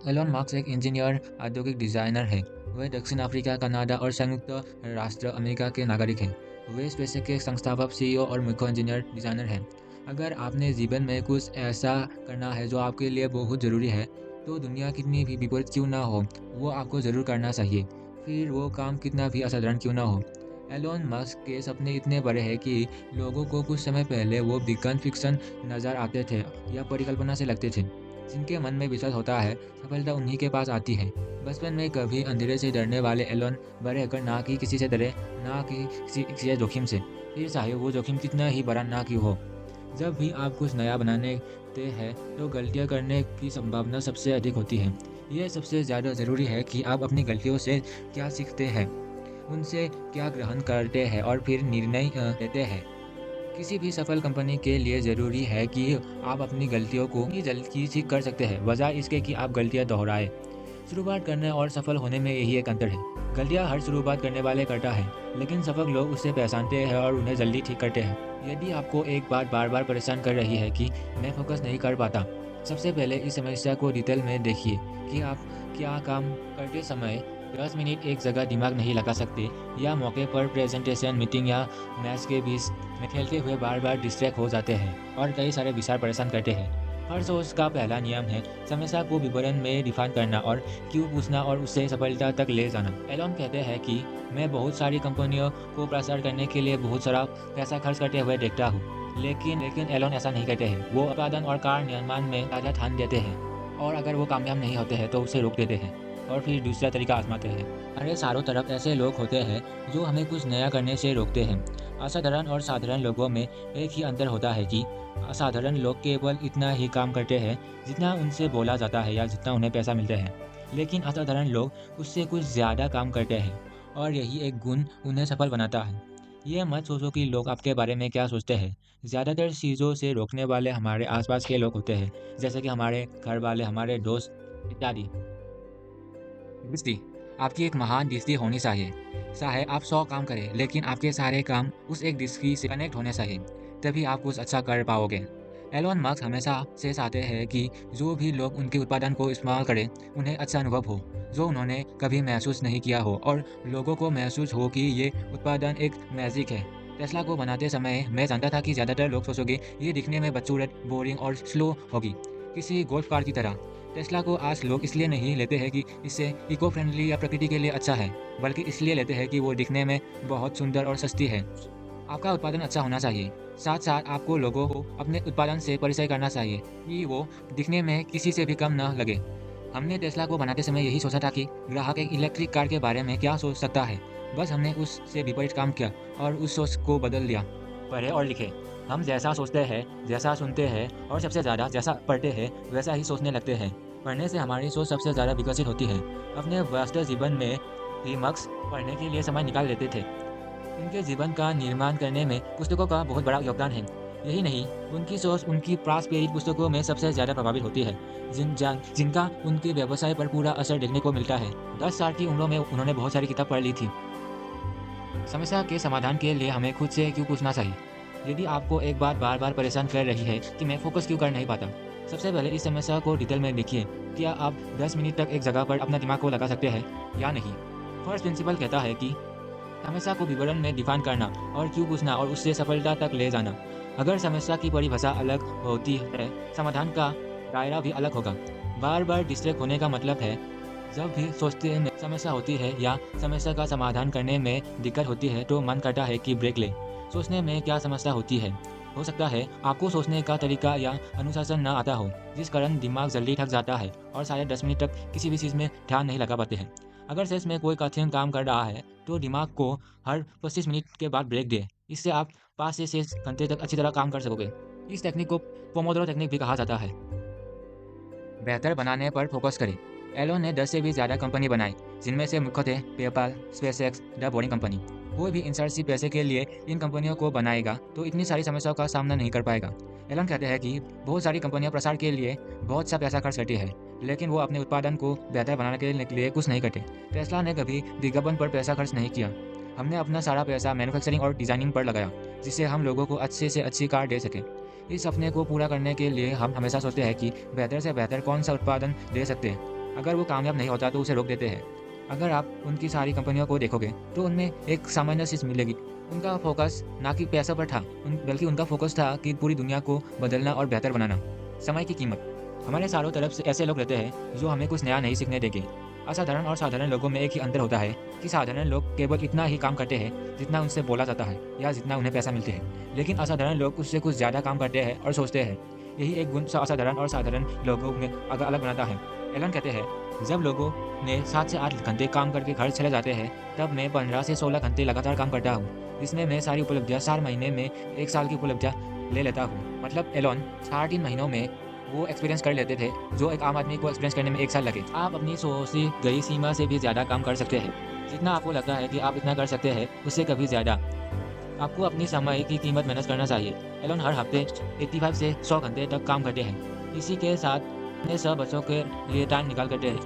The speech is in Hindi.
एलोन मार्क्स एक इंजीनियर, औद्योगिक डिजाइनर है। वे दक्षिण अफ्रीका, कनाडा और संयुक्त राष्ट्र अमेरिका के नागरिक हैं। वे स्पेसएक्स के संस्थापक, सीईओ और मुख्य इंजीनियर डिजाइनर हैं। अगर आपने जीवन में कुछ ऐसा करना है जो आपके लिए बहुत ज़रूरी है, तो दुनिया कितनी भी विपरीत क्यों ना हो, वो आपको ज़रूर करना चाहिए। फिर वो काम कितना भी असाधारण क्यों ना हो। एलोन मस्क के सपने इतने बड़े हैं कि लोगों को कुछ समय पहले वो विज्ञान फिक्शन नज़र आते थे या परिकल्पना से लगते थे। जिनके मन में विश्वास होता है, सफलता उन्हीं के पास आती है। बचपन में कभी अंधेरे से डरने वाले एलन बड़े होकर ना कि किसी से डरे, ना कि किसी जोखिम से। फिर चाहे वो जोखिम कितना ही बड़ा ना क्यों हो। जब भी आप कुछ नया बनाने ते हैं, तो गलतियां करने की संभावना सबसे अधिक होती है। यह सबसे ज़्यादा ज़रूरी है कि आप अपनी गलतियों से क्या सीखते हैं, उनसे क्या ग्रहण करते हैं और फिर निर्णय लेते हैं। किसी भी सफल कंपनी के लिए ज़रूरी है कि आप अपनी गलतियों को ही जल्दी ठीक कर सकते हैं, बजाय इसके कि आप गलतियां दोहराएं। शुरुआत करने और सफल होने में यही एक अंतर है। गलतियां हर शुरुआत करने वाले करता है, लेकिन सफल लोग उसे पहचानते हैं और उन्हें जल्दी ठीक करते हैं। यदि आपको एक बात बार बार परेशान कर रही है कि मैं फोकस नहीं कर पाता, सबसे पहले इस समस्या को डिटेल में देखिए कि आप क्या काम करते समय 10 मिनट एक जगह दिमाग नहीं लगा सकते, या मौके पर प्रेजेंटेशन, मीटिंग या मैच के बीच में खेलते हुए बार बार डिस्ट्रैक्ट हो जाते हैं और कई सारे विचार परेशान करते हैं। हर सोच का पहला नियम है समस्या को विवरण में डिफाइन करना और क्यों पूछना और उसे सफलता तक ले जाना। एलोन कहते हैं कि मैं बहुत सारी कंपनियों को प्रसार करने के लिए बहुत सारा पैसा खर्च करते हुए देखता हूँ, लेकिन लेकिन एलोन ऐसा नहीं कहते हैं। वो उत्पादन और कार निर्माण में ताजा ध्यान देते हैं, और अगर वो कामयाब नहीं होते हैं तो उसे रोक देते हैं और फिर दूसरा तरीका आजमाते हैं। अरे चारों तरफ ऐसे लोग होते हैं जो हमें कुछ नया करने से रोकते हैं। असाधारण और साधारण लोगों में एक ही अंतर होता है कि असाधारण लोग केवल इतना ही काम करते हैं जितना उनसे बोला जाता है या जितना उन्हें पैसा मिलता है, लेकिन असाधारण लोग उससे कुछ ज़्यादा काम करते हैं, और यही एक गुण उन्हें सफल बनाता है। ये मत सोचो कि लोग आपके बारे में क्या सोचते हैं। ज़्यादातर चीज़ों से रोकने वाले हमारे आसपास के लोग होते हैं, जैसे कि हमारे घर वाले, हमारे दोस्त इत्यादि। दृष्टि, आपकी एक महान दृष्टि होनी चाहिए। चाहे आप 100 काम करें, लेकिन आपके सारे काम उस एक दृष्टि से कनेक्ट होने चाहिए, तभी आप कुछ अच्छा कर पाओगे। एलोन मस्क हमेशा से चाहते हैं कि जो भी लोग उनके उत्पादन को इस्तेमाल करें, उन्हें अच्छा अनुभव हो, जो उन्होंने कभी महसूस नहीं किया हो, और लोगों को महसूस हो कि ये उत्पादन एक मैजिक है। टेस्ला को बनाते समय मैं जानता था कि ज़्यादातर लोग सोचोगे ये दिखने में बदसूरत, बोरिंग और स्लो होगी, किसी गोल्फ कार की तरह। टेस्ला को आज लोग इसलिए नहीं लेते हैं कि इससे इको फ्रेंडली या प्रकृति के लिए अच्छा है, बल्कि इसलिए लेते हैं कि वो दिखने में बहुत सुंदर और सस्ती है। आपका उत्पादन अच्छा होना चाहिए। साथ साथ आपको लोगों को अपने उत्पादन से परिचय करना चाहिए कि वो दिखने में किसी से भी कम न लगे। हमने टेस्ला को बनाते समय यही सोचा था कि ग्राहक एक इलेक्ट्रिक कार के बारे में क्या सोच सकता है। बस हमने उससे विपरीत काम किया और उस सोच को बदल दिया। पढ़े और लिखे। हम जैसा सोचते हैं, जैसा सुनते हैं और सबसे ज़्यादा जैसा पढ़ते हैं, वैसा ही सोचने लगते हैं। पढ़ने से हमारी सोच सबसे ज़्यादा विकसित होती है। अपने व्यस्त जीवन में भी मक्स पढ़ने के लिए समय निकाल लेते थे। उनके जीवन का निर्माण करने में पुस्तकों का बहुत बड़ा योगदान है। यही नहीं, उनकी सोच उनकी पास प्रेरित पुस्तकों में सबसे ज़्यादा प्रभावित होती है, जिनका उनके व्यवसाय पर पूरा असर देखने को मिलता है। 10 साल की उम्र में उन्होंने बहुत सारी किताब पढ़ ली थी। समस्या के समाधान के लिए हमें खुद से क्यों पूछना चाहिए। यदि आपको एक बात बार बार परेशान कर रही है कि मैं फोकस क्यों कर नहीं पाता, सबसे पहले इस समस्या को डिटेल में देखिए। क्या आप 10 मिनट तक एक जगह पर अपना दिमाग को लगा सकते हैं या नहीं। फर्स्ट प्रिंसिपल कहता है कि समस्या को विवरण में डिफाइन करना और क्यों पूछना और उससे सफलता तक ले जाना। अगर समस्या की परिभाषा अलग होती है, समाधान का दायरा भी अलग होगा। बार बार डिस्ट्रैक्ट होने का मतलब है, जब भी सोचते में समस्या होती है या समस्या का समाधान करने में दिक्कत होती है, तो मन करता है कि ब्रेक ले। सोचने में क्या समस्या होती है। हो सकता है आपको सोचने का तरीका या अनुशासन न आता हो, जिस कारण दिमाग जल्दी थक जाता है और शायद 10 मिनट तक किसी भी चीज़ में ध्यान नहीं लगा पाते हैं। अगर सच में कोई कठिन काम कर रहा है, तो दिमाग को हर 25 मिनट के बाद ब्रेक दे। इससे आप 5 से 6 घंटे तक अच्छी तरह काम कर सकोगे। इस टेक्निक को पोमोडोरो टेक्निक भी कहा जाता है। बेहतर बनाने पर फोकस करें। एलोन ने 10 से भी ज़्यादा कंपनी बनाई, जिनमें से मुख्य थे PayPal, SpaceX, the boring company. कोई भी इंसान सिर्फ पैसे के लिए इन कंपनियों को बनाएगा तो इतनी सारी समस्याओं का सामना नहीं कर पाएगा। एलन कहते हैं कि बहुत सारी कंपनियां प्रसार के लिए बहुत सा पैसा खर्च करती है, लेकिन वो अपने उत्पादन को बेहतर बनाने के लिए कुछ नहीं करते। टेस्ला ने कभी विज्ञापन पर पैसा खर्च नहीं किया। हमने अपना सारा पैसा मैन्युफैक्चरिंग और डिजाइनिंग पर लगाया, जिससे हम लोगों को अच्छे से अच्छी कार दे सकें। इस सपने को पूरा करने के लिए हम हमेशा सोचते हैं कि बेहतर से बेहतर कौन सा उत्पादन दे सकते हैं। अगर वो कामयाब नहीं होता तो उसे रोक देते हैं। अगर आप उनकी सारी कंपनियों को देखोगे तो उनमें एक सामान्य चीज़ मिलेगी। उनका फ़ोकस ना कि पैसा पर था, बल्कि उनका फ़ोकस था कि पूरी दुनिया को बदलना और बेहतर बनाना। समय की कीमत। हमारे चारों तरफ से ऐसे लोग रहते हैं जो हमें कुछ नया नहीं सीखने देंगे। असाधारण और साधारण लोगों में एक ही अंतर होता है कि साधारण लोग केवल इतना ही काम करते हैं जितना उनसे बोला जाता है या जितना उन्हें पैसा मिलते हैं। लेकिन असाधारण लोग उससे कुछ ज़्यादा काम करते हैं और सोचते हैं। यही एक गुण असाधारण और साधारण लोगों में अलग बनाता है। एलन कहते हैं, जब लोगों ने 7 से 8 घंटे काम करके घर चले जाते हैं, तब मैं 15 से 16 घंटे लगातार काम करता हूँ, जिसमें मैं सारी उपलब्धियाँ 4 महीने में 1 साल की उपलब्धियाँ ले लेता हूँ। मतलब एलन 3.5 महीनों में वो एक्सपीरियंस कर लेते थे, जो एक आम आदमी को एक्सपीरियंस करने में 1 साल लगे। आप अपनी सोची गई सीमा से भी ज़्यादा काम कर सकते हैं। जितना आपको लगता है कि आप इतना कर सकते हैं, उससे कभी ज़्यादा। आपको अपनी समय की कीमत मैनेज करना चाहिए। एलन हर हफ्ते 85 से 100 घंटे तक काम करते हैं। इसी के साथ अपने सब बच्चों के लिए टाइम निकाल करते हैं।